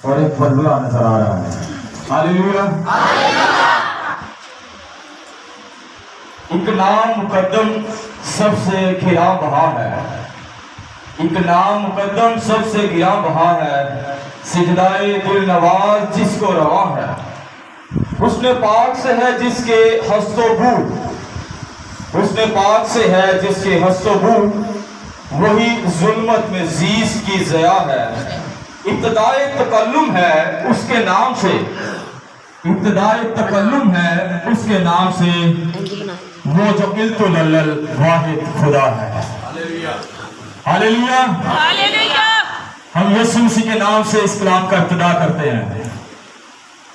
اور ایک فضلہ نظر آ رہا ہے. ہاللیلویا. ایک نام مقدم سب سے گراں بہا ہے. ایک نام مقدم سب سے گراں بہا ہے. سجدائے دل نواز جس کو رواں ہے. حسن پاک سے ہے جس کے ہست و بو. حسن پاک سے ہے جس کے ہست و بو. وہی ظلمت میں زیست کی ضیاء ہے. ابتدائے تکلم ہے اس کے نام سے. ابتدائے تکلم ہے اس کے نام سے. وہ جو قلت للل واحد خدا ہے. ہاللیلویا. ہم یسوع مسیح کے نام سے اس کلام کا ابتدا کرتے ہیں.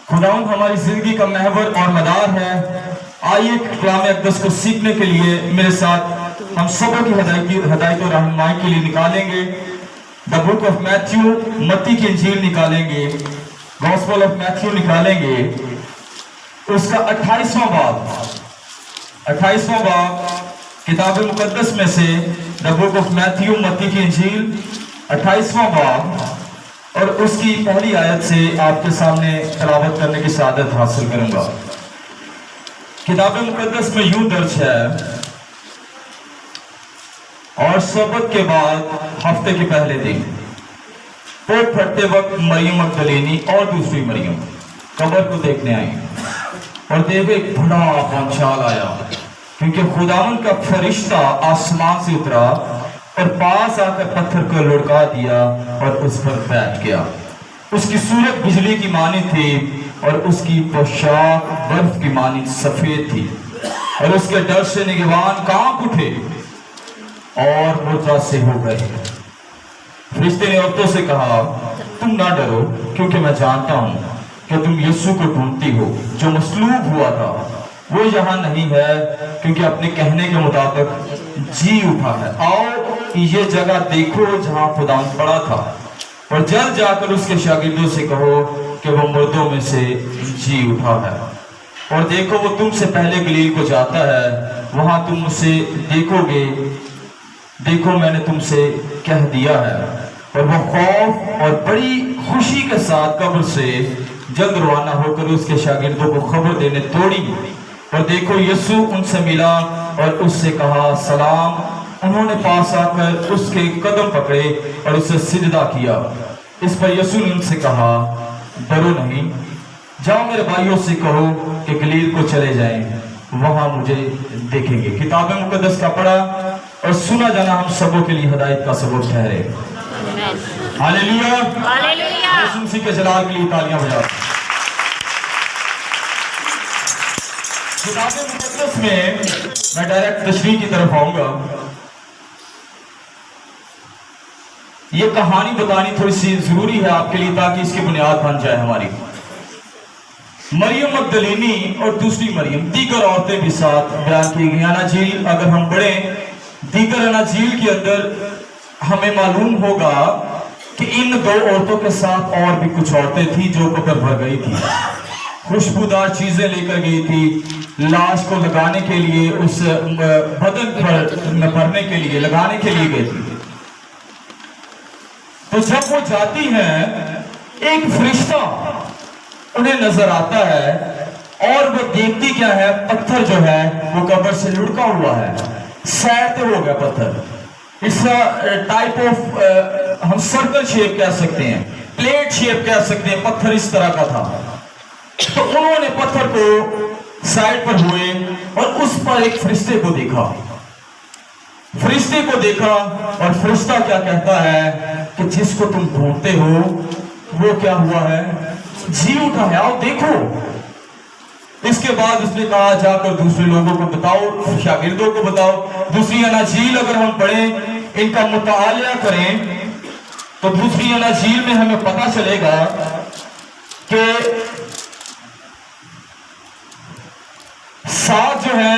خداوند ہماری زندگی کا محور اور مدار ہے. آئیے کلام اقدس کو سیکھنے کے لیے میرے ساتھ ہم سبوں کی ہدایت و رہنمائی کے لیے نکالیں گے. دا بک آف میتھیو، متی کی انجیل نکالیں گے. گاسپل آف میتھیو نکالیں گے. اس کا 28واں باب کتاب مقدس میں سے دا بک آف میتھیو، متی کی انجیل 28واں باب اور اس کی پہلی آیت سے آپ کے سامنے تلاوت کرنے کی سعادت حاصل کروں گا. کتاب مقدس میں یوں درج ہے: اور سبت کے بعد ہفتے کے پہلے دن پیٹ پھٹتے وقت مریم مگدلینی اور دوسری مریم قبر کو دیکھنے آئی اور دیکھو ایک بڑا بھونچال آیا، کیونکہ خداوند کا فرشتہ آسمان سے اترا اور پاس آ کر پتھر کو لڑکا دیا اور اس پر بیٹھ گیا. اس کی صورت بجلی کی مانند تھی اور اس کی پوشاک برف کی مانند سفید تھی. اور اس کے ڈر سے نگہبان کانپ اٹھے اور متاثر ہو گئے. فرشتے نے عورتوں سے کہا: تم نہ ڈرو، کیونکہ میں جانتا ہوں کہ تم یسوع کو ڈھونڈتی ہو جو مصلوب ہوا تھا. وہ یہاں نہیں ہے، کیونکہ اپنے کہنے کے مطابق جی اٹھا ہے. آؤ یہ جگہ دیکھو جہاں خداوند پڑا تھا، اور جلد جا کر اس کے شاگردوں سے کہو کہ وہ مردوں میں سے جی اٹھا ہے. اور دیکھو وہ تم سے پہلے گلیل کو جاتا ہے، وہاں تم اسے دیکھو گے. دیکھو میں نے تم سے کہہ دیا ہے. اور وہ خوف اور بڑی خوشی کے ساتھ قبر سے جلد روانہ ہو کر اس کے شاگردوں کو خبر دینے توڑی. اور دیکھو یسوع ان سے ملا اور اس سے کہا: سلام. انہوں نے پاس آ کر اس کے قدم پکڑے اور اسے سجدہ کیا. اس پر یسوع نے ان سے کہا: ڈرو نہیں، جاؤ میرے بھائیوں سے کہو کہ گلیل کو چلے جائیں، وہاں مجھے دیکھیں گے. کتاب مقدس کا پڑھا اور سنا جانا ہم سبوں کے لیے ہدایت کا سبب ٹھہرے. ہاللیلویا. یسوع مسیح کے جلال کے لیے تالیاں بجاؤ. کتاب مقدس میں ڈائریکٹ تشریح کی طرف آؤں گا. یہ کہانی بتانی تھوڑی سی ضروری ہے آپ کے لیے تاکہ اس کی بنیاد بن جائے ہماری. مریم مگدلینی اور دوسری مریم، دیگر عورتیں بھی ساتھ بیان کی گئی. اناجیل اگر ہم پڑھیں، دیگر اناجیل کے اندر ہمیں معلوم ہوگا کہ ان دو عورتوں کے ساتھ اور بھی کچھ عورتیں تھیں جو قبر بھر گئی تھی. خوشبودار چیزیں لے کر گئی تھی، لاش کو لگانے کے لیے، اس بدن پر بھرنے کے لیے، لگانے کے لیے گئی تھی. تو جب وہ جاتی ہیں، ایک فرشتہ انہیں نظر آتا ہے اور وہ دیکھتی کیا ہے؟ پتھر جو ہے وہ قبر سے لڑکا ہوا ہے، سیٹ ہو گیا پتھر. اس ٹائپ آف ہم سرکل شیپ کہہ سکتے ہیں، پلیٹ شیپ کہہ سکتے ہیں. پتھر اس طرح کا تھا. تو انہوں نے پتھر کو سائڈ پر ہوئے اور اس پر ایک فرشتے کو دیکھا. فرشتے کو دیکھا اور فرشتہ کیا کہتا ہے کہ جس کو تم ڈھونڈتے ہو وہ کیا ہوا ہے؟ جی اٹھا ہے، آؤ دیکھو. اس کے بعد اس نے کہا: جا کر دوسرے لوگوں کو بتاؤ، شاگردوں کو بتاؤ. دوسری اناجیل اگر ہم پڑھیں، ان کا مطالعہ کریں، تو دوسری اناجیل میں ہمیں پتہ چلے گا کہ ساتھ جو ہے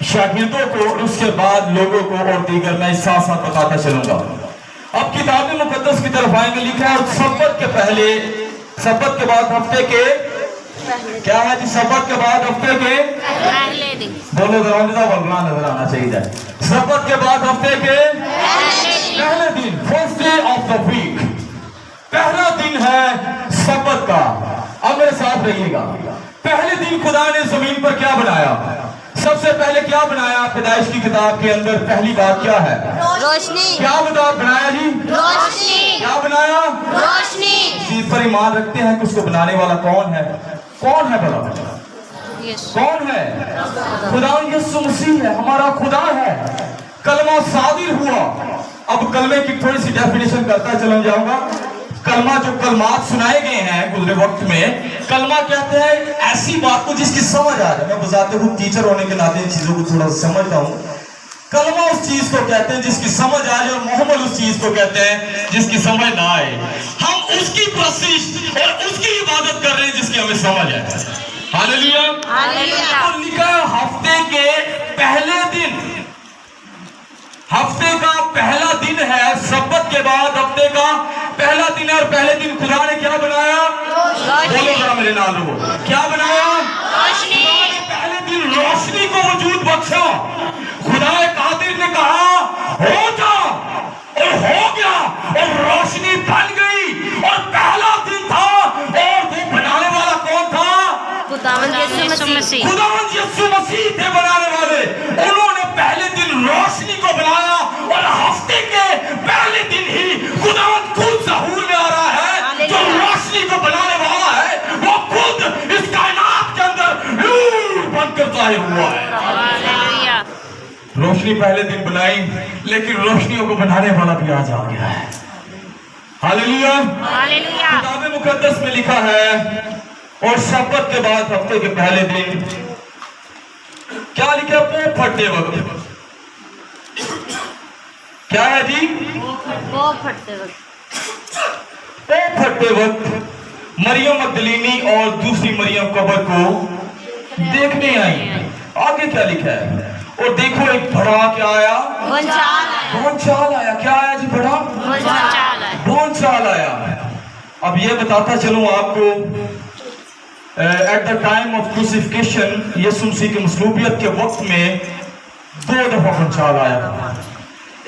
شاگردوں کو اور اس کے بعد لوگوں کو اور دیگر میں ساتھ ساتھ بتاتا چلوں گا. اب کتاب مقدس کی طرف آئیں گے. لکھا ہے سبت کے پہلے، سبت کے بعد ہفتے کے کیا ہے جی؟ سبت کے بعد ہفتے کے پہلے دن. بولو ذرا، بولنا نظر آنا چاہیے. سبت کے بعد ہفتے کے پہلے دن، first day of the week. پہلا دن ہے रहिएगा। पहले दिन खुदा ने जमीन पर क्या बनाया? सबसे पहले क्या बनाया? पैदाइश की किताब के अंदर पहली बात क्या है? रोशनी। क्या बनाया जी? रोशनी। क्या बनाया? रोशनी। चीज पर ईमान रखते हैं कि उसको बनाने वाला कौन है? कौन है भला? कौन है? खुदा यीशु मसीह है, हमारा खुदा है। कलमा सादिर हुआ। अब कलमे की थोड़ी सी डेफिनेशन करता चला जाऊंगा। कलमा जो कलमात सुनाए गए हैं गुजरे वक्त में, कलमा कहते हैं ऐसी बात को जिसकी समझ आ जाए। मैं बजाते हुए टीचर होने के नाते इन चीजों को थोड़ा समझता हूँ। कलमा उस चीज को कहते हैं जिसकी समझ आ जाए, और मोहम्मद उस चीज को कहते हैं जिसकी समझ ना आए। हम उसकी प्रशिश और उसकी इबादत कर रहे हैं जिसकी हमें समझ आए। हालेलुया। और लिखा हफ्ते के पहले दिन, हफ्ते का पहला दिन है, सब्बत के बाद हफ्ते का पहला दिन है। और पहले दिन खुदा ने क्या बनाया? बोलो जरा मेरे नाल लो, क्या बनाया? रोशनी। पहले दिन रोशनी को वजूद बख्शा। खुदा कादिर ने कहा हो जा, और हो गया, और रोशनी बन गई। और पहला दिन था, और वो बनाने वाला कौन था? खुदावंद यीशु मसीह। खुदावंद यीशु मसीह थे बनाने वाले। उन्होंने पहले दिन रोशनी को बनाया, और हफ्ते के पहले दिन ही खुदावंद खुद ज़हूर में आ रहा है। जो रोशनी को बनाने वाला है वो खुद इस कायनात के अंदर नूर बनकर ज़ाहिर हुआ है। हालेलुया। रोशनी पहले दिन बनाई, लेकिन रोशनियों को बनाने वाला भी आज आ गया है। हालेलुया। हालेलुया। किताब मुकद्दस में लिखा है, और सब्बत के बाद हफ्ते के पहले दिन क्या लिखा? पोप फटते वक्त। क्या है जी? वो फटते वक्त। पोप फटते वक्त मरियम मगदलीनी और दूसरी मरियम कब्र को देखने आई। आगे क्या लिखा है? और देखो एक बड़ा क्या आया? भूचाल आया। क्या आया जी? बड़ा भूचाल आया। अब ये बताता चलूं आपको, at the time of crucifixion यीशु मसीह की मसलूबियत के वक्त में 2 दफा भूचाल आया था।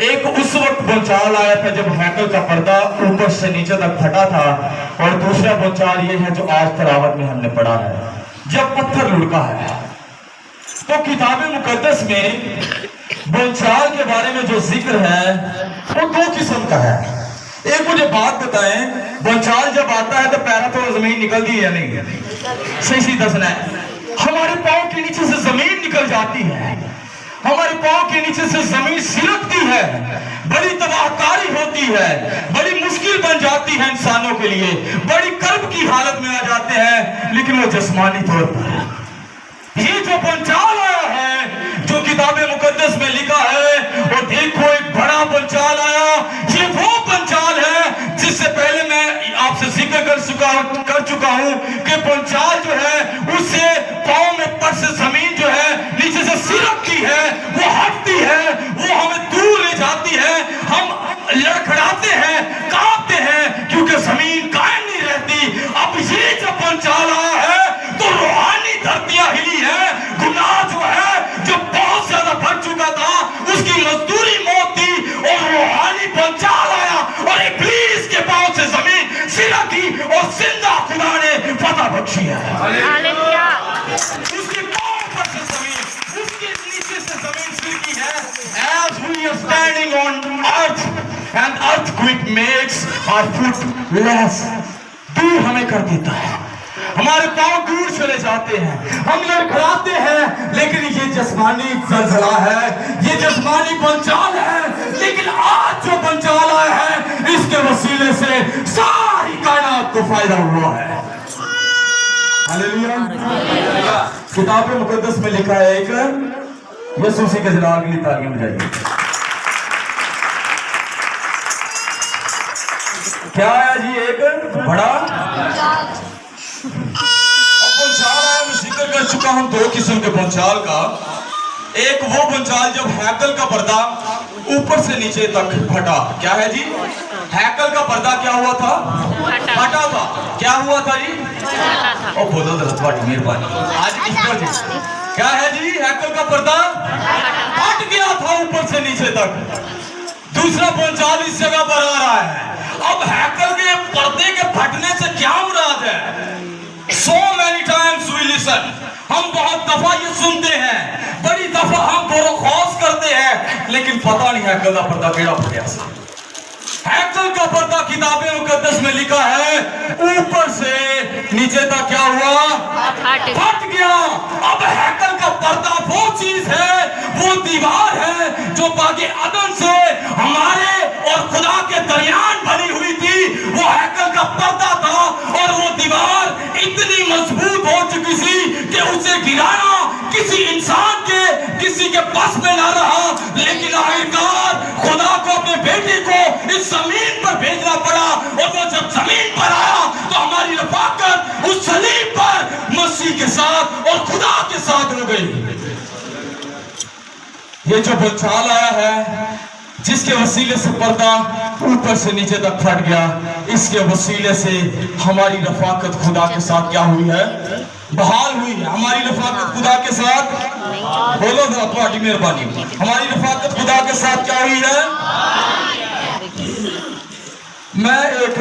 एक उस वक्त भूचाल आया था जब हैकल का पर्दा ऊपर से नीचे तक फटा था, और दूसरा भूचाल ये है जो आज तिलावत में हमने पढ़ा है, जब पत्थर लुढ़का है। तो किताब मुकद्दस में भूचाल के बारे में जो जिक्र है वो 2 किस्म का है। एक मुझे बात बताएं, भूचाल जब आता है तो पैरा तो जमीन निकलती है या नहीं? सही दसना है। हमारे पांव के नीचे से जमीन निकल जाती है, हमारे पांव के नीचे से जमीन सिलकती है, बड़ी तबाहकारी होती है, बड़ी मुश्किल बन जाती है इंसानों के लिए, बड़ी कर्ब की हालत में आ जाते हैं। लेकिन वो जिस्मानी तौर पर ये जो भूचाल आया है जो किताब मुकद्दस में लिखा है, और देखो एक बड़ा भूचाल आया। ये वो भूचाल है जिससे पहले मैं आपसे जिक्र कर चुका हूं कि भूचाल जो है उससे पांव में पर से जमीन जो है नीचे से सिरकती है, वो हटती है, वो हमें दूर ले जाती है, हम लड़खड़ाते हैं, कांपते हैं, क्योंकि जमीन कायम नहीं रहती। अब ये जब भूचाल आया है तो रूहानी धरतियां हिली है। गुनाह जो है जो बहुत ज्यादा बढ़ चुका था उसकी मजदूरी मौत थी, और रूहानी भूचाल आया और इब्लीस के पांव से जमीन सिरकी, और जिंदा खुदा ने फतह बख्शी है। हालेलुया। उसके पांव पर से जमीन, उसके नीचे से जमीन सिरकी है। As we are standing on earth and earthquake makes our foot less, दूर हमें कर देता है, हमारे पांव दूर चले जाते हैं, हम लड़खड़ाते हैं। लेकिन ये जिस्मानी जलजला है, ये जिस्मानी भूचाल है। लेकिन आज जो भूचाल आया है इसके वसीले से सारी कायनात को फायदा हुआ है। हालेलुया। किताब मुकद्दस में लिखा है, एक यीशु मसीह के जलाल के लिए तालीम बजाइए। क्या है जी? एक बड़ा भूचाल है। मैं जिक्र कर चुका हूं 2 किस्म के भूचाल का। एक वो भूचाल जब हैकल का पर्दा ऊपर से नीचे तक फटा। क्या है जी? हैकल का पर्दा क्या हुआ था? फटा था। क्या हुआ था जी? ओ बोलो तो तुम्हारी मेहरबानी। आज किस क्या है जी? हैकल का पर्दा फट गया था ऊपर से नीचे तक। दूसरा भूचाल इस जगह पर आ रहा है। अब हैकल के पर्दे के फटने से क्या मुराद है? So many पता नहीं हैकल का पर्दा केड़ा फटिया सी। हैकल का पर्दा किताब मुकद्दस में लिखा है ऊपर से नीचे तक क्या हुआ, फट गया। अब हैकल का पर्दा वो चीज है, वो दीवार है जो बागे अदन से हमारे और खुदा के दरमियान बनी हुई थी। वो हैकल का पर्दा था और वो दीवार इतनी मजबूत हो चुकी थी कि उसे गिराना किसी इंसान के, किसी के बस में ना रहा। लेकिन आखिरकार खुदा को अपने बेटे को इस जमीन पर भेजना पड़ा और वो जब जमीन पर आया तो हमारी रफाकत उस सलीब पर मसीह के साथ और खुदा के साथ हो गई। ये जो भूचाल आया है, जिसके वसीले से पर्दा ऊपर से नीचे तक फट गया, इसके वसीले से हमारी रफाकत खुदा के साथ क्या हुई है, बहाल हुई है। हमारी रफाकत खुदा के साथ, बोलो जरा तुम्हारी मेहरबानी, हमारी रफाकत खुदा के साथ क्या हुई है। मैं एक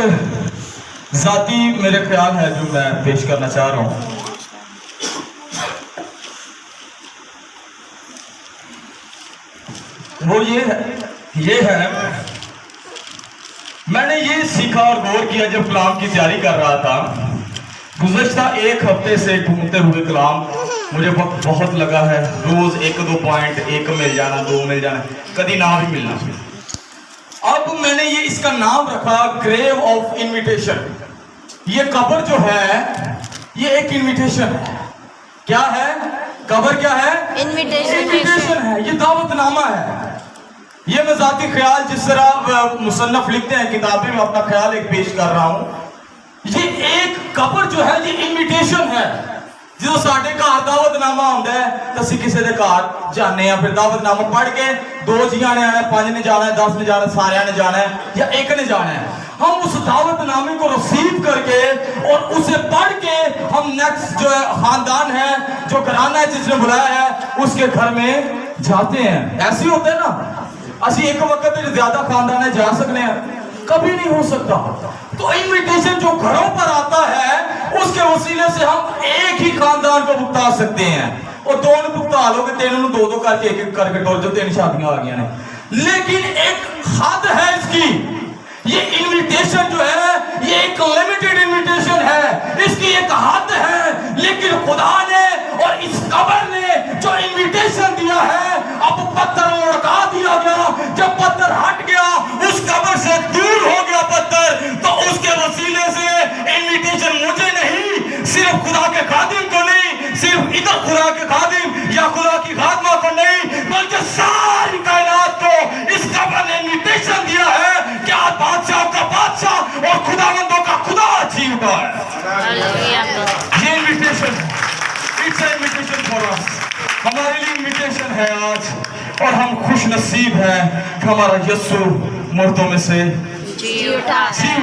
जाती मेरे ख्याल है जो मैं पेश करना चाह रहा हूं। वो ये है मैंने ये सीखा और गौर किया जब कलाम की तैयारी कर रहा था। गुज़श्ता एक हफ्ते से ढूंढते हुए कलाम मुझे बहुत लगा है। रोज एक दो पॉइंट, एक मिल जाना, दो मिल जाना, कभी ना भी मिलना। अब मैंने ये इसका नाम रखा ग्रेव ऑफ इनविटेशन। ये कब्र जो है ये एक इनविटेशन है। क्या है कब्र, क्या है, इनविटेशन है। ये दावतनामा है। ये मैं जाती ख्याल जिस तरह मुसन्नफ लिखते हैं किताबें में अपना ख्याल एक पेश कर रहा हूं। ये एक कब्र जो है ये इनविटेशन है। जो साढ़े घर दावतनामा होता है तो असी किसी के घर जाने हैं, फिर दावतनामा पढ़ के 2 जी आने आना, 5 ने जाना है, 10 ने जाना है, सारे ने जाना है या एक ने जाना है। हम उस दावतनामे को रिसीव करके और उसे पढ़ के हम नेक्स्ट जो है खानदान है, जो घराना है जिसने बुलाया है, उसके घर में जाते हैं। ऐसे ही होता है ना, असी एक वक्त ज्यादा खानदान है जा सकते हैं, कभी नहीं हो सकता। तो इनविटेशन जो घरों पर आता है उसके वसीले से हम एक ही खानदान को भुगता सकते हैं। और 2 ने भुगता लोगे, 3 ने 2-2 करके एक करके टोल जो 3 शादियां आ गई ने। लेकिन एक हद है इसकी। ये इनविटेशन जो है ये एक लिमिटेड इनविटेशन है, इसकी एक हद है। लेकिन खुदा ने और इस कब्र ने जो इनविटेशन दिया है, अब पत्थर उड़का दिया गया। जब पत्थर हट गया, उस कब्र से दूर हो गया पत्थर, तो उसके वसीले से इनविटेशन मुझे नहीं, सिर्फ खुदा के खादिम को नहीं, सिर्फ इधर खुदा के खादिम या खुदा की खादमा को नहीं, बल्कि सारी कायनात को इस कब्र ने इनविटेशन दिया है कि आज बादशाह का बादशाह और खुदावंदों का खुदा जीवता है। ये इनविटेशन है, it's an invitation for us. हमारे लिए इनविटेशन है आज, और हम खुश नसीब हैं कि हमारा यीशु मुर्दों में से जी उठा है।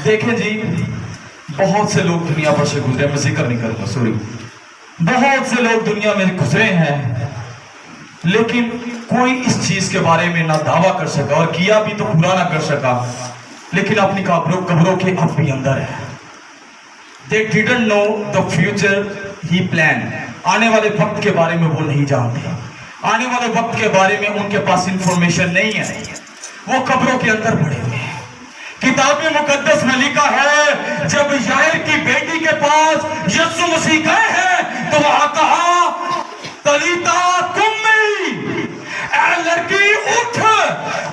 देखें जी, बहुत से लोग दुनिया पर से गुजरे, मैं जिक्र नहीं करूंगा, सॉरी, बहुत से लोग दुनिया में गुजरे हैं, लेकिन कोई इस चीज के बारे में ना दावा कर सका और किया भी तो पूरा ना कर सका, लेकिन अपनी कब्रों के अब भी अंदर है। They didn't know the future he planned. आने वाले वक्त के बारे में वो नहीं जानते, आने वाले वक्त के बारे में उनके पास इंफॉर्मेशन नहीं है। वो कब्रों के अंदर पड़े हुए हैं। किताब मुकद्दस में लिखा है जब यायर की बेटी के पास यीशु मसीह गए हैं तो वहां कहा तलीता कुम्मी, ऐ लड़की उठ।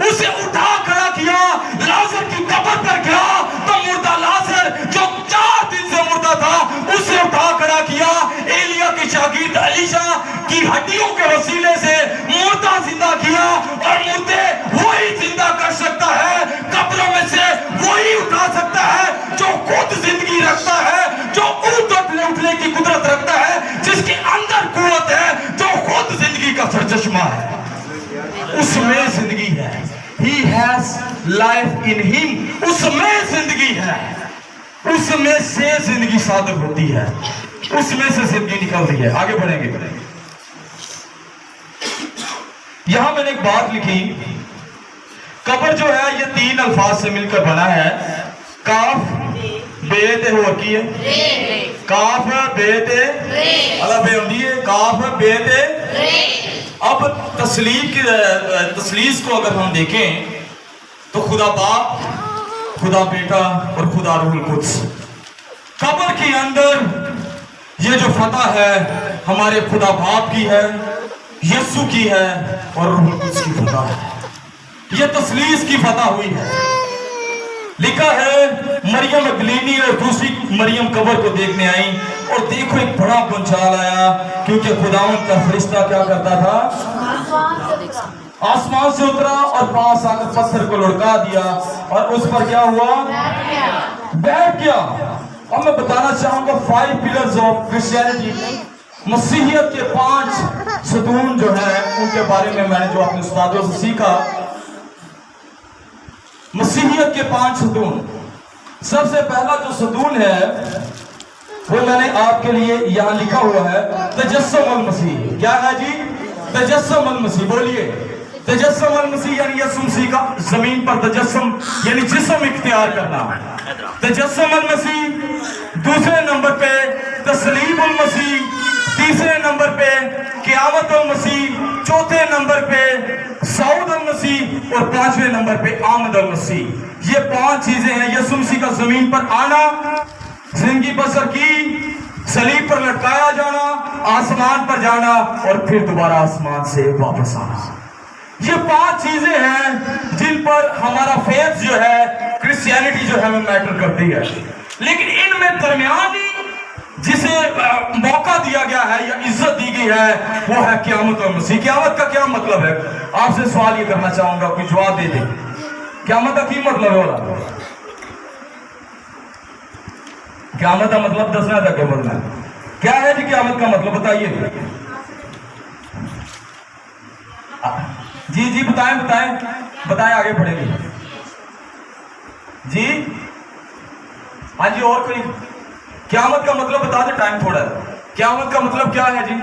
उसे उठा खड़ा किया, लाजर की कब्र पर गया तो मुर्दा लाजर जो 4 दिन से मुर्दा था उसे उठा खड़ा किया। एलिया के शागिर्द एलीशा की हड्डियों के वसीले से मुर्दा जिंदा किया, और मुर्दे वही जिंदा कर सकता है, कब्रों में से वही उठा सकता है जो खुद जिंदगी रखता है, जो उठने की कुदरत रखता है, जिसके अंदर कुव्वत है, जो खुद जिंदगी का सरचश्मा है। उसमें जिंदगी है। He has life in him. उसमें जिंदगी है, उसमें से जिंदगी सादर होती है, उसमें से जिंदगी निकलती है। आगे बढ़ेंगे। यहां मैंने एक बात लिखी, कब्र जो है ये 3 अल्फाज से मिलकर बना है। काफ बेते हो की है, काफ बेते अला बे होंदी है, काफ बेते اب تثلیث کو اگر ہم دیکھیں تو خدا باپ، خدا بیٹا اور خدا روح القدس. قبر کے اندر یہ جو فتح ہے ہمارے خدا باپ کی ہے، یسوع کی ہے اور روح القدس کی فتح ہے. یہ تثلیث کی فتح ہوئی ہے. لکھا ہے مریم مگدلینی اور دوسری مریم قبر کو دیکھنے آئی اور دیکھو ایک بڑا بنچال آیا، کیونکہ خداوند کا فرشتہ کیا کرتا تھا؟ آسمان سے اترا اور پاس آ کر پتھر کو لڑکا دیا اور اس پر کیا ہوا؟ بیٹھ گیا. اور میں بتانا چاہوں گا 5 pillars of Christianity، مسیحیت کے 5 ستون جو ہیں ان کے بارے میں نے جو اپنے استادوں سے سیکھا. مسیحیت کے 5 ستون. سب سے پہلا جو ستون ہے وہ میں نے آپ کے لیے یہاں لکھا ہوا ہے، تجسم المسیح. کیا ہے جی؟ تجسم المسیح. بولیے تجسم المسیح یعنی یسوع مسیح کا زمین پر تجسم یعنی جسم اختیار کرنا. تجسم المسیح. دوسرے نمبر پہ تسلیم المسیح. تیسرے نمبر پہ قیامت المسیح. چوتھے نمبر پہ صعود المسیح اور 5ویں نمبر پہ آمد المسیح. یہ 5 چیزیں ہیں. یسوع مسیح کا زمین پر آنا، زندگی بسر کی، صلیب پر لٹکایا جانا، آسمان پر جانا اور پھر دوبارہ آسمان سے واپس آنا. یہ 5 چیزیں ہیں جن پر ہمارا فیتھ جو ہے، کرسچینٹی جو ہے وہ میٹر کرتی ہے. لیکن ان میں درمیانی جسے موقع دیا گیا ہے یا عزت دی گئی ہے وہ ہے قیامت اور مسیح. قیامت کا کیا مطلب ہے؟ آپ سے سوال یہ کرنا چاہوں گا، کوئی جواب دے دے. قیامت کا کی مطلب ہے؟ قیامت کا مطلب دسنا تھا. قیامت میں کیا ہے جی؟ قیامت کا مطلب بتائیے. جی بتائیں آگے بڑھیں گے. جی ہاں جی، اور کوئی؟ قیامت کا مطلب بتا دیں، ٹائم تھوڑا ہے. قیامت کا مطلب کیا ہے جی؟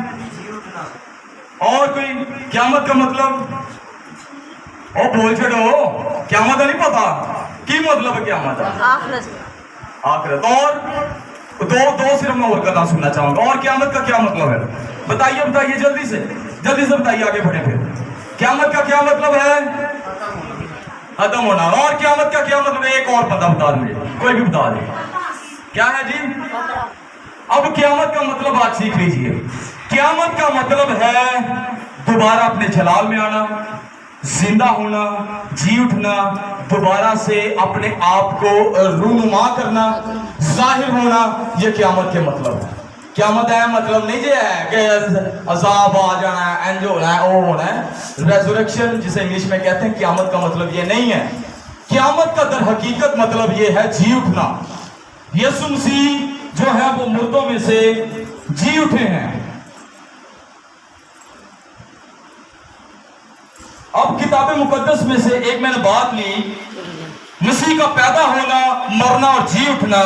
اور کوئی؟ قیامت کا مطلب او بول چھڑو، قیامت کا نہیں پتا کی مطلب ہے قیامت کا؟ آخرت. اور دو صرف میں اور کا سننا چاہوں گا. اور قیامت کا کیا مطلب ہے؟ بتائیے جلدی سے بتائیے، آگے بڑھیں. پھر قیامت کا کیا مطلب ہے؟ ختم ہونا. اور قیامت کا کیا مطلب ہے؟ ایک اور بتا دیں، کوئی بھی بتا دیں. کیا ہے جی؟ اب قیامت کا مطلب آج سیکھ لیجئے. قیامت کا مطلب ہے دوبارہ اپنے جلال میں آنا، زندہ ہونا، جی اٹھنا، دوبارہ سے اپنے آپ کو رونما کرنا، ظاہر ہونا. یہ قیامت کے مطلب ہے. قیامت ہے مطلب نہیں یہ ہے کہ عذاب آ جانا ہے، انج ہونا ہے، وہ ہونا ہے. ریزریکشن جسے انگلش میں کہتے ہیں، قیامت کا مطلب یہ نہیں ہے. قیامت کا در حقیقت مطلب یہ ہے جی اٹھنا. یسوع مسیح جو ہے وہ مردوں میں سے جی اٹھے ہیں. اب کتاب مقدس میں سے ایک میں نے بات لی، مسیح کا پیدا ہونا، مرنا اور جی اٹھنا.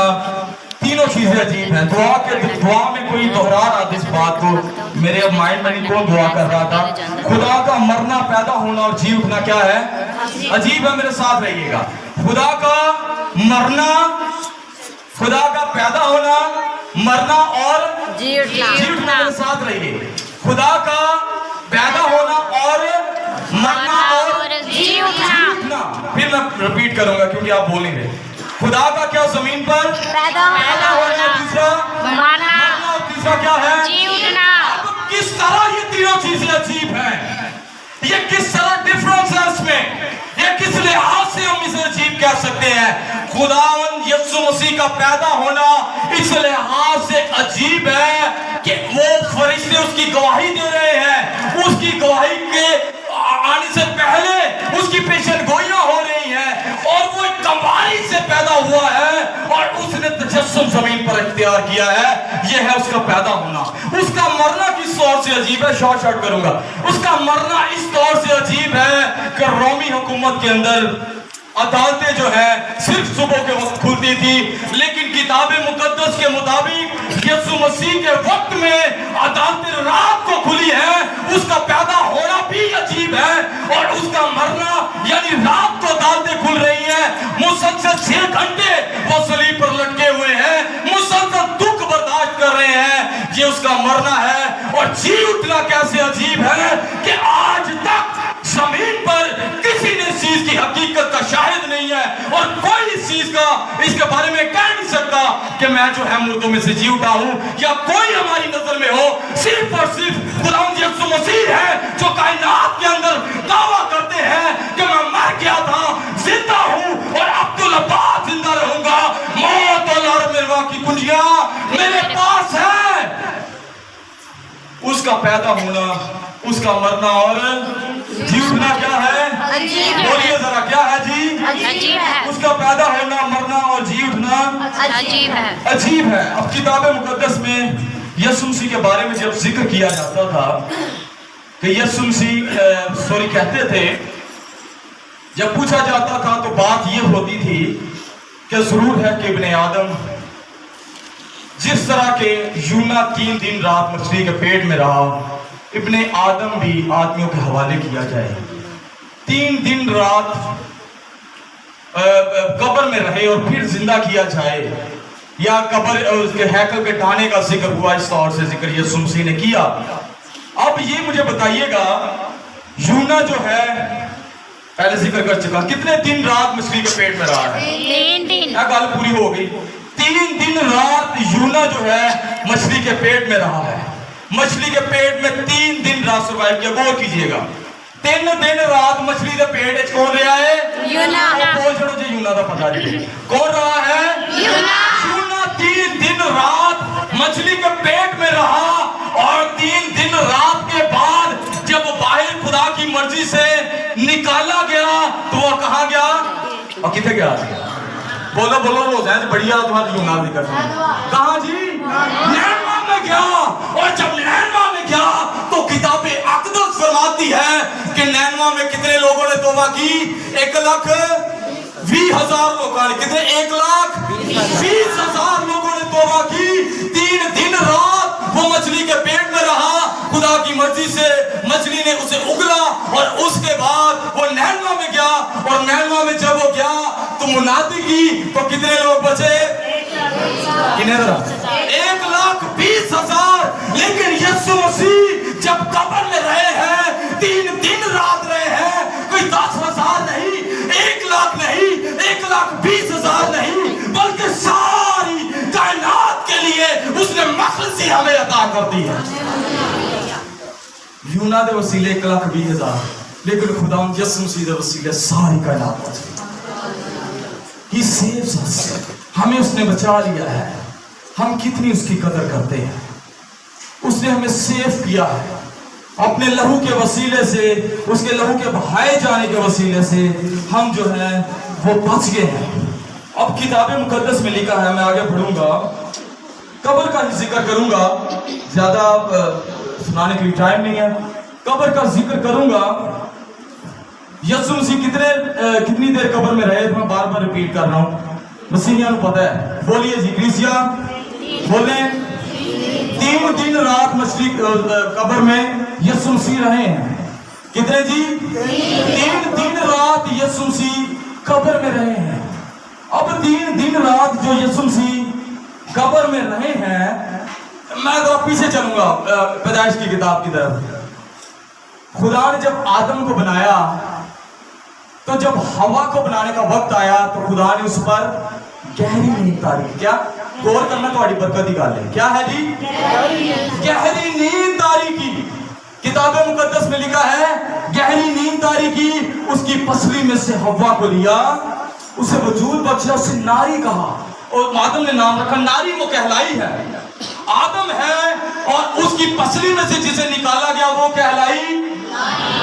تینوں چیزیں عجیب ہیں. دعا میں کوئی دہرا رہا تھا اس بات کو، میرے اب مائنڈ میں نہیں کون دعا کر رہا تھا. خدا کا مرنا، پیدا ہونا اور جی اٹھنا کیا ہے؟ عجیب ہے. میرے ساتھ رہیے گا. خدا کا مرنا، خدا کا پیدا ہونا، مرنا اور جی اٹھنا. میرے ساتھ رہیے. خدا کا پیدا ہونا اور مرنا اور جی اٹھنا. پھر میں ریپیٹ کروں گا کیونکہ آپ بولیں گے. خدا کا کیا؟ زمین پر پیدا ہونا، دوسرا مرنا اور تیسرا کیا ہے؟ جی اٹھنا. اب کس طرح یہ تینوں چیزیں عجیب ہیں، یہ کس طرح ڈفرنس ہے اس میں، یہ کس لحاظ سے ہم اسے عجیب کہہ سکتے ہیں؟ خداوند یسوع مسیح کا پیدا ہونا اس لحاظ سے عجیب ہے کہ وہ فرشتے اس کی گواہی دے رہے ہیں. اس کی گواہی کے آنے سے پہلے اس کی پیشن گوئیاں ہو رہی ہیں اور وہ ایک کماری سے پیدا ہوا ہے اور اس نے تجسم زمین پر اختیار کیا ہے. یہ ہے اس کا پیدا ہونا. اس کا مرنا کس طور سے عجیب ہے؟ شارٹ کروں گا. اس کا مرنا اس طور سے عجیب ہے کہ رومی حکومت کے اندر عدالتیں جو ہے صرف صبح کے وقت کھلتی تھی، لیکن کتاب مقدس کے مطابق یسوع مسیح کے وقت میں عدالتیں رات کو کھلی ہیں. اس کا پیدا ہونا بھی عجیب ہے اور اس کا مرنا یعنی رات کو عدالتیں کھل رہی ہیں. مسلسل 6 گھنٹے وہ صلیب پر لٹکے ہوئے ہیں، مسلسل دکھ برداشت کر رہے ہیں. یہ اس کا مرنا ہے. اور जी उठना कैसे अजीब है कि आज तक जमीन पर किसी ने इस चीज की हकीकत का शाहिद नहीं है और कोई इस चीज का इसके बारे में कह नहीं सकता कि मैं जो है मुर्दों में से जी उठा हूं, या कोई हमारी नजर में हो। सिर्फ और सिर्फ खुदावंद यीशु मसीह है जो कायनात के अंदर दावा करते हैं कि मैं मर गया था, जिंदा हूं और अब्दुल अब्बास जिंदा रहूंगा। मौत और मिलवा की कुंजियां मेरे पास है। उसका पैदा होना, उसका मरना और जी उठना क्या है? अजीब है। बोलिए जरा, क्या है जी? अजीब है। उसका पैदा होना, मरना और जी उठना अजीब है। अजीब है। अब किताब मुकद्दस में यीशु मसीह के बारे में जब जिक्र किया जाता था कि यीशु मसीह कहते थे, जब पूछा जाता था तो बात ये होती थी कि जरूर है कि इब्ने आदम जिस तरह के यूना 3 दिन रात मछली के पेट में रहा, इब्ने आदम भी आदमियों के हवाले किया जाए। 3 दिन रात कब्र में रहे और फिर जिंदा किया जाए, या कब्र उसके हैकल के ढाने का जिक्र हुआ, इस तौर से जिक्र यीशु मसीह ने किया। अब ये मुझे बताइएगा, यूना जो है पहले जिक्र कर चुका, कितने दिन रात मछली के पेट में रहा है? 3 दिन। क्या गल पूरी हो गई? 3 दिन रात यूना जो है मछली के पेट में रहा है। मछली के पेट में 3 दिन रात सर्वाइव किया। गौर कीजिएगा, 3 दिन रात मछली के पेट कौन रहा है? यूना। बोल छोड़ो जी, यूना का पता नहीं कौन रहा है? यूना। यूना 3 दिन रात मछली के पेट में रहा और 3 दिन रात के बाद जब बाहर खुदा की मर्जी से निकाला गया तो वह कहाँ गया और कितने गया? बोलो बोलो, रोज़ बढ़िया तुम्हारी यूना भी कर कहाँ जी? नैनवा में गया। और जब नैनवा में गया तो किताबे अक़दस फरमाती है कि नैनवा में कितने लोगों ने तौबा की? 1,20,000 लोगों ने। कितने? 1,20,000 लोगों ने तौबा की। 3 दिन रात वो मछली के पेट में रहा। खुदा की मर्जी से मछली ने उसे उगला और उसके बाद वो नैनवा में गया। और नैनवा में जब वो गया तो मुनादी की तो कितने लोग बचे? कितने? 1,20,000। लेकिन यीशु मसीह जब कब्र में रहे हैं, 3 दिन रात रहे हैं, कोई 10,000 नहीं, 1,00,000 नहीं, 1,20,000 नहीं, बल्कि सारी कायनात के लिए उसने मखलसी हमें अता कर दी है। यूना दे वसीले 1,20,000, लेकिन खुदावंद यीशु मसीह दे वसीले सारी कायनात बची। He saves us। हमें उसने बचा लिया है। हम कितनी उसकी कदर करते हैं। उसने हमें सेव किया है अपने लहू के वसीले से, उसके लहू के बहाए जाने के वसीले से हम जो है वो बच गए हैं। अब किताबे मुकद्दस में लिखा है, मैं आगे पढ़ूंगा, कब्र का ही जिक्र करूंगा, ज्यादा सुनाने के लिए टाइम नहीं है। कब्र का जिक्र करूंगा। यीशु मसीह कितनी देर कब्र में रहे, मैं बार बार रिपीट कर रहा हूँ, मसीहियां को पता है। बोलिए जी, ग्रीसिया बोले। 3 दिन रात मछली कब्र में यीशु मसीह रहे हैं। कितने जी? 3 दिन रात यीशु मसीह कब्र में रहे हैं। अब 3 दिन रात जो यीशु मसीह कब्र में रहे हैं, मैं तो पीछे चलूंगा पैदाइश की किताब की तरफ। खुदा ने जब आदम को बनाया तो जब हवा को बनाने का वक्त आया तो खुदा ने उस पर गहरी नींद तारी। क्या? गौर करना, तुम्हारी बरकत की गल है। क्या है जी? गहरी नींद तारी की। किताब मुकद्दस में लिखा है गहरी नींद तारी की, उसकी पसली में से हवा को लिया, उसे वजूद बख्शा, उसे नारी कहा और आदम ने नाम रखा। नारी वो कहलाई है, आदम है, और उसकी पसली में से जिसे निकाला गया वो कहलाई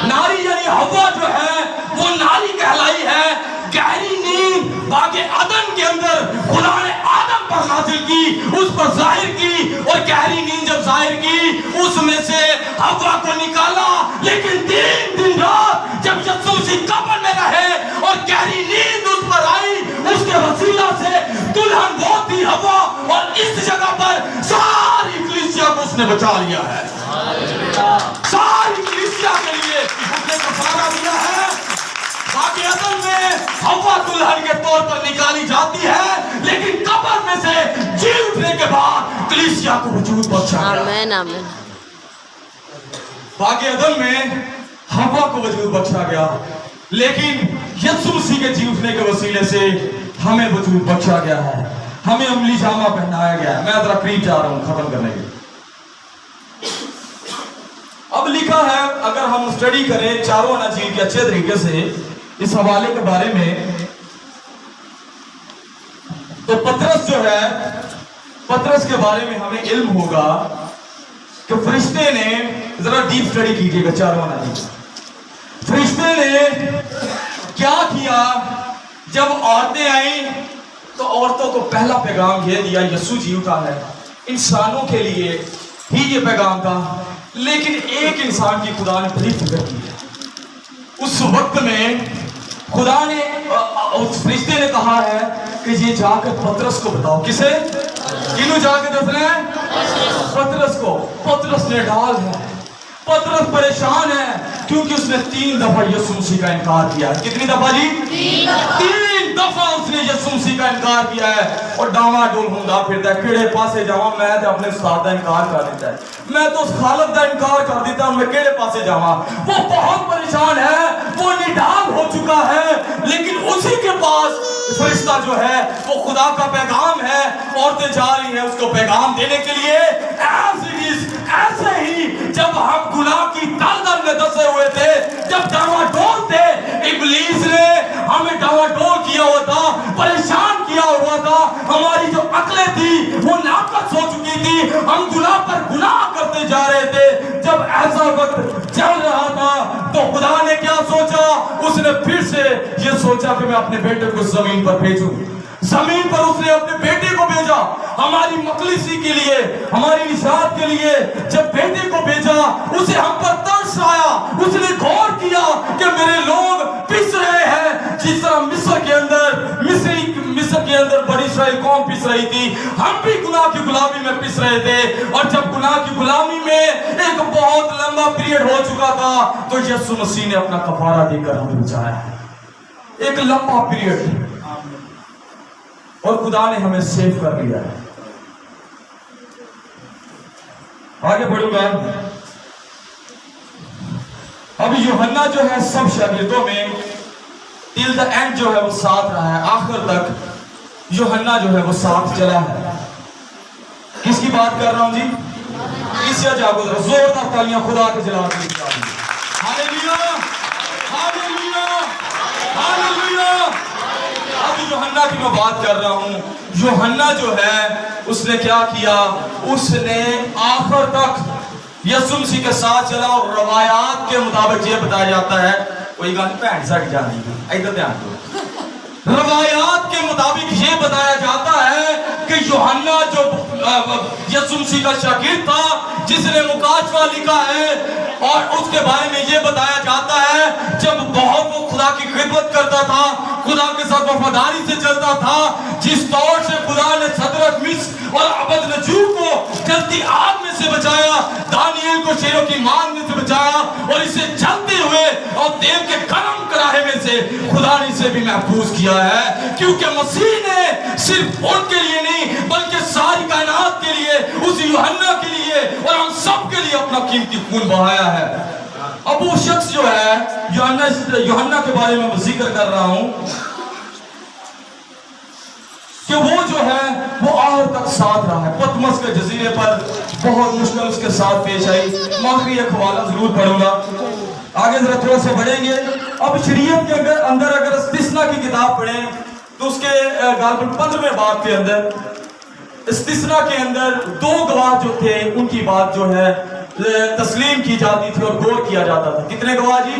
नारी, यानी हवा जो है वो नारी कहलाई है। गहरी नींद बागे अदन के अंदर खुदा ने आदम पर नाजिल की, उस पर जाहिर की, और गहरी नींद जब जाहिर की उसमें से हवा को निकाला। लेकिन 3 दिन रात जब यीशु मसीह कब्र में रहे और गहरी नींद उस पर आई, उसके वसीला से दुल्हन बहुत ही हवा, और इस जगह पर सारी कलीसिया को उसने बचा लिया है। सारी कलीसिया के लिए उसने कफारा दिया है। बाकी असल में हवा दुल्हन के तौर पर निकाली जाती है, लेकिन कब्र में से जी उठने के बाद कलीसिया को वजूद बख्शा। आमीन आमीन। बाकी अदम में हवा को वजूद बख्शा गया, लेकिन यीशु मसीह के जी उठने के वसीले से हमें वजूद बख्शा गया है, हमें अमली जामा पहनाया गया है। मैं जरा करीब जा रहा हूं खत्म करने के। अब लिखा है, अगर हम स्टडी करें चारों अनाजील के अच्छे तरीके से इस हवाले के बारे में, तो पतरस जो है, पतरस के बारे में हमें इल्म होगा कि फरिश्ते ने, जरा डीप स्टडी कीजिएगा चारों अनाजील, फरिश्ते ने क्या किया जब औरतें आई, तो औरतों को पहला पैगाम यह दिया यीशु जी उठा है, इंसानों के लिए ही ये पैगाम था। लेकिन एक इंसान की खुदा ने बड़ी फिक्र की है। उस वक्त में खुदा ने, उस फरिश्ते ने कहा है कि ये जाकर पतरस को बताओ। किसे? किन्हों जाकर दसना है? पतरस को। पतरस ने डाल है, पतरस परेशान है क्योंकि उसने 3 दफा यीशु मसीह का इनकार किया है। कितनी दफा जी? 3 दफा उसने यीशु मसीह का इनकार किया है और डावाडोल होता फिरता है, केड़े पासे जावा, मैं तो अपने उस्ताद का इनकार कर देता है, मैं तो उस खालिक का इनकार कर देता हूं, मैं केड़े पासे जावा। वो बहुत परेशान है, वो निडाल हो चुका है, लेकिन उसी के पास फरिश्ता जो है वो खुदा का पैगाम है, औरतें जा रही हैं उसको पैगाम देने के लिए। ऐसे ही जब हम गुनाह की दलदल में दसे हुए थे, जब डावाडोल थे, इब्लीस ने हमें डावाडोल किया हुआ था, परेशान किया हुआ था, हमारी जो अक्लें थी वो नाकस हो चुकी थी, हम गुनाह पर गुनाह करते जा रहे थे। जब ऐसा वक्त चल रहा था तो खुदा ने क्या सोचा? उसने फिर से ये सोचा कि मैं अपने बेटे को जमीन पर भेजूं। जमीन पर उसने अपने बेटे को भेजा, हमारी मखलिसी के लिए, हमारी निजात के लिए। जब बेटे को भेजा, उसे हम पर तरस आया, उसने गौर किया कि मेरे लोग पिस रहे हैं, जिस तरह मिस्र के अंदर बड़ी इस्राएल कौम पिस रही थी, हम भी गुनाह की गुलामी में पिस रहे थे। और जब गुनाह की गुलामी में एक बहुत लंबा पीरियड हो चुका था, तो यीशु मसीह ने अपना कफारा देकर हमें बचाया। एक लंबा पीरियड, और खुदा ने हमें सेव कर लिया है। आगे बढ़ूंगा। अब यूहन्ना जो है सब शागिर्दों में टिल द एंड जो है वो साथ रहा है, आखिर तक यूहन्ना जो है वो साथ चला है। किसकी बात कर रहा हूं जी? इससे जागो, जोरदार तालियां खुदा के जलाल के लिए। Hallelujah, hallelujah, hallelujah. अब यूहन्ना की मैं बात कर रहा हूं। यूहन्ना जो है उसने क्या किया? उसने आखिर तक यीशु मसीह के साथ चला, और रवायात के मुताबिक ये बताया जाता है, कोई गाली भैन सट जानी, इधर ध्यान दो। रवायात के मुताबिक ये बताया जाता है कि यूहन्ना जो यीशु मसीह का शागिर्द था, जिसने मुकाशवा लिखा है, और उसके बारे में ये बताया जाता है जब बहुत वो खुदा की खिदमत करता था, खुदा के साथ वफादारी से चलता था, जिस तौर से खुदा ने सदरक मिस्र और अबदनजू को जलती आग में से बचाया, दानियल को शेरों की मान में से बचाया, और इसे जलते हुए और तेल के गरम कड़ाहे में से खुदा ने इसे भी महफूज किया है। क्योंकि मसीह ने सिर्फ उनके लिए नहीं बल्कि सारी कायनात के लिए, उस यूहन्ना के लिए और हम सब के लिए अपना कीमती खून बहाया है। अब वो शख्स जो है यूहन्ना के बारे में जिक्र कर रहा हूं कि वो जो है वो आखिर तक साथ रहा है। पतमस के जजीरे पर बहुत मुश्किल उसके साथ पेश आई। मैं आखिरी एक हवाला जरूर पढ़ूंगा, आगे जरा थोड़ा सा बढ़ेंगे। अब शरीयत के अंदर अगर इस्तिस्ना की किताब पढ़ें तो उसके गालिबन 15वें बाब के अंदर इस्तिस्ना के अंदर 2 गवाह जो थे उनकी बात जो है तस्लीम की जाती थी और गौर किया जाता था। कितने गवाह जी?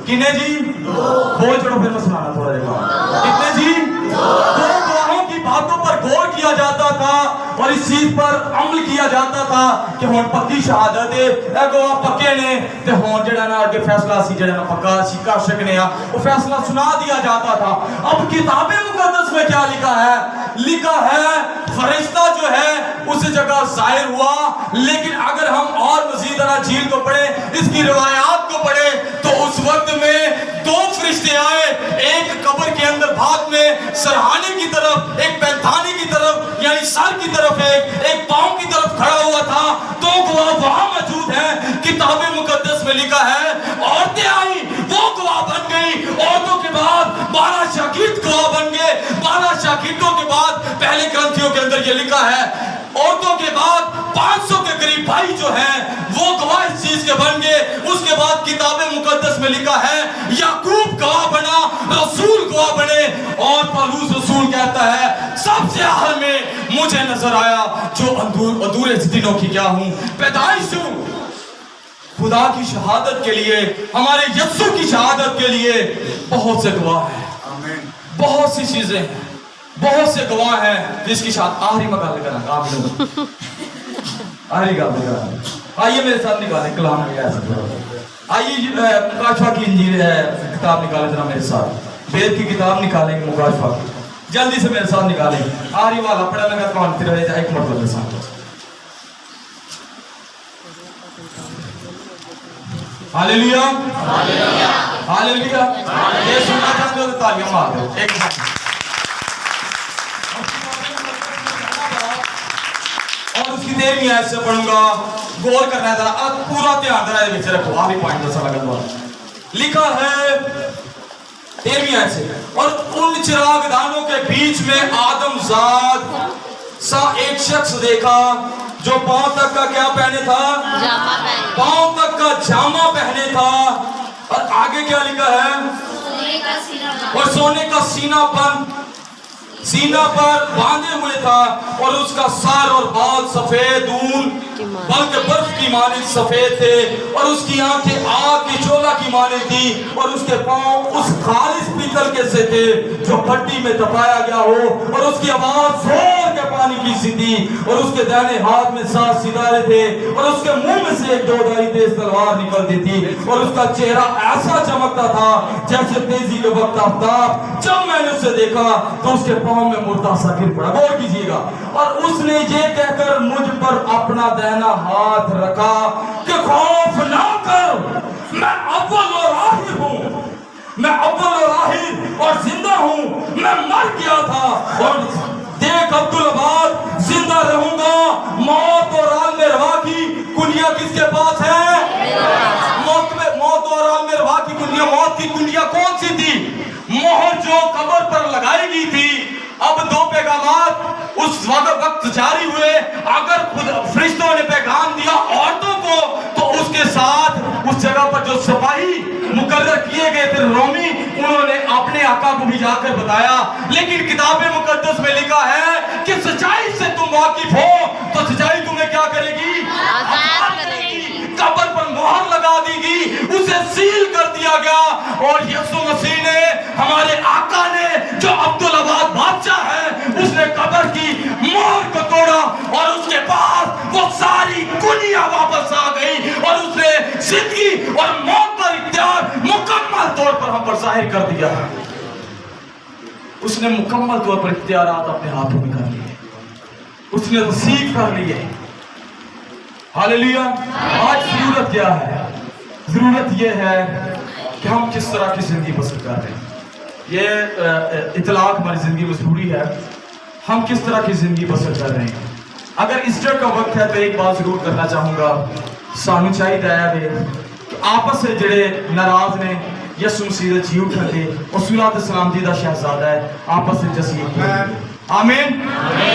कितने जी? बोल चढ़ो फिर मैं सुनाना थोड़ा देगा। कितने जी? 2 गवाहों की बातों पर गौर किया जाता था और इस चीज पर अमल किया जाता था कि हुण पक्की शहादत है, ए गवाह पक्के ने ते हुण जेड़ा ना अगे फैसला सी जेड़ा ना पक्का सी कर सकने आ, वो फैसला सुना दिया जाता था। अब किताबे मुकद्दस में क्या लिखा है? लिखा है फरिश्ता जो है उस जगह जाहिर हुआ, लेकिन अगर हम और मजीद अनाजील को पढ़े, इसकी रिवायात को पढ़े, तो उस वक्त में 2 फरिश्ते आए, एक कब्र के अंदर भाग में सरहाने की तरफ, एक पैंथाने की तरफ यानी सर की तरफ, एक पांव की तरफ खड़ा हुआ था। 2 गवाह वहां मौजूद हैं। किताबे میں لکھا ہے عورتیں آئیں وہ گواہ بن گئی، عورتوں کے بعد 12 شاگرد گواہ بن گئے، 12 شاگردوں کے بعد پہلے گرنتھیوں کے اندر یہ لکھا ہے عورتوں کے بعد 500 کے قریب بھائی جو ہیں وہ گواہ اس چیز کے بن گئے۔ اس کے بعد کتاب مقدس میں لکھا ہے یعقوب گواہ بنا، رسول گواہ بنے، اور پالوس رسول کہتا ہے سب سے آخر میں مجھے نظر آیا جو ادھورے دنوں کی کیا ہوں، پیدائش ہوں۔ خدا کی شہادت کے لیے، ہمارے یسوع کی شہادت کے لیے بہت سے گواہ ہیں، بہت سی چیزیں ہیں، بہت سے گواہ ہیں جس کی شہادت آخری مقابلے کرنا آخری گل آئیے میرے ساتھ نکالیں کلام میں آئیے مکاشفہ کی انجیل ہے کتاب نکالیں ذرا میرے ساتھ، وید کی کتاب نکالیں گے مکاشفہ کی، جلدی سے میرے ساتھ نکالیں آخری والا پڑھا لگا کون پھر رہے جائے ایک مرتبہ میرے ساتھ۔ ہاللیلویا ہاللیلویا یہ سننا چاہتے ہو تو تالیاں مار دو ایک منٹ۔ اور اس کی 13ویں آیت سے پڑھوں گا، غور کرنا ہے ذرا، پورا دھیان ذرا یہ رکھو، آخری پوائنٹ ایسا لگا ہوا لکھا ہے 13ویں آیت سے، اور ان چراغ دانوں کے بیچ میں آدم زاد سا ایک شخص دیکھا جو پاؤں تک کا کیا پہنے تھا؟ جامہ پہنے، پاؤں تک کا جامہ پہنے تھا، اور آگے کیا لکھا ہے؟ اور سونے کا سینہ پر باندھے ہوئے تھا، اور اس کا سر اور بال سفید اون بلکہ برف کی مانند سفید تھے، اور اس کی آنکھیں آگ کی شعلہ کی مانند تھی، اور اس کے پاؤں اس خالص پیتل کے سے تھے جو بھٹی میں تپایا گیا ہو، اور اس کی آواز زور کے پانی کی سی تھی، اور اس کے دائیں ہاتھ میں 7 ستارے تھے، اور اس کے منہ میں سے ایک دودھائی تیز تلوار نکلتی تھی، اور اس کا چہرہ ایسا چمکتا تھا جیسے تیزی کے وقت آفتاب۔ جب میں نے اسے دیکھا تو اس کے پاؤں میں مردہ سا گر پڑا، غور کیجیے گا، اور اس نے یہ کہہ کر مجھ پر اپنا دہنا ہاتھ رکھا کہ خوف نہ کر، میں اول اور آخر ہوں، میں اول اور آخر اور زندہ ہوں، میں مر گیا تھا اور دیکھ عبدالآباد زندہ رہوں گا۔ موت اور عالم روا کی کنیا کس کے پاس ہے؟ موت اور عالم روا کی کنیا، موت کی کنیا کون سی تھی؟ مہر جو قبر پر لگائی گئی تھی۔ اب 2 پیغامات اس وقت جاری ہوئے، اگر فرشتوں نے پیغام دیا عورتوں کو تو اس کے ساتھ اس جگہ پر جو سپاہی مقرر کیے گئے تھے رومی، انہوں نے اپنے آقا کو بھی جا کر بتایا، لیکن کتاب مقدس میں لکھا ہے کہ سچائی سے تم واقف ہو تو سچائی تمہیں کیا کرے گی؟ آزاد کرے گی۔ قبر پر مہر لگا دی گئی، اسے سیل کر دیا گیا، اور یسوع مسیح نے، ہمارے آقا نے جو عبدالآباد بادشاہ ہے، اس نے قبر کی مہر کو توڑا، اور اس کے بعد وہ ساری کنیا واپس آ گئی، اور اس نے زندگی اور موت پر اختیار مکمل طور پر ہم پر ظاہر کر دیا۔ اس نے مکمل طور پر اختیارات اپنے ہاتھوں میں کر لیے، اس نے رسید کر لیے۔ ہاللیلویا۔ آج ضرورت کیا ہے؟ ضرورت یہ ہے کہ ہم کس طرح کی زندگی بسر کر رہے ہیں۔ یہ اطلاق ہماری زندگی میں ضروری ہے، ہم کس طرح کی زندگی بسر کر رہے ہیں۔ اگر ایسٹر کا وقت ہے تو ایک بات ضرور کرنا چاہوں گا، سانو چاہیے کہ آپس سے جڑے ناراض نے یسوع مسیح دے جی اٹھن دے، اور صلوات سلامتی دا شہزادہ ہے، آپس سے جسیت آمین۔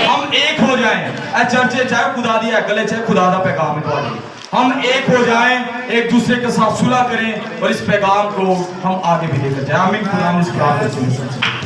ہم ایک ہو جائیں، اے چرچے چاہے خدا دی ہے گلے چاہے خدا دا پیغام ہے، ہم ایک ہو جائیں، ایک دوسرے کے ساتھ صلح کریں، اور اس پیغام کو ہم آگے بھی لے کر جائیں۔ آمین۔ خدا نے اس کلام کو سنے۔